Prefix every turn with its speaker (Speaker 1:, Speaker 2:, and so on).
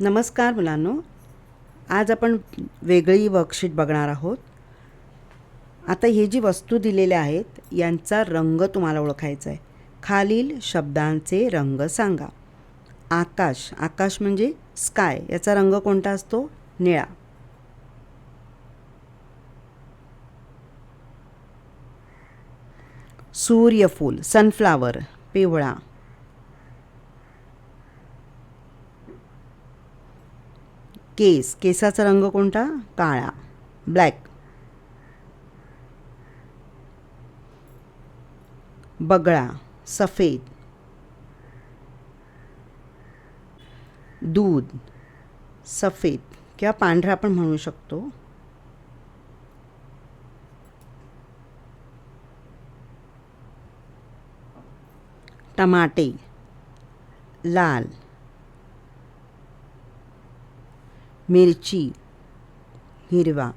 Speaker 1: नमस्कार मुलांनो, आज आपण वेगळी वर्कशीट बघणार आहोत. आता हे जी वस्तू दिलेल्या आहेत यांचा रंग तुम्हाला ओळखायचा आहे. खालील शब्दांचे रंग सांगा. आकाश, आकाश म्हणजे स्काय, याचा रंग कोणता असतो? निळा. सूर्यफूल, सनफ्लावर, पिवळा. केस, केसाचा रंग कोणता? काळा, ब्लॅक. बगळा, सफेद. दूध, सफेद किंवा पांढरा आपण म्हणू शकतो. टमाटे, लाल. मिरची, हिरवा.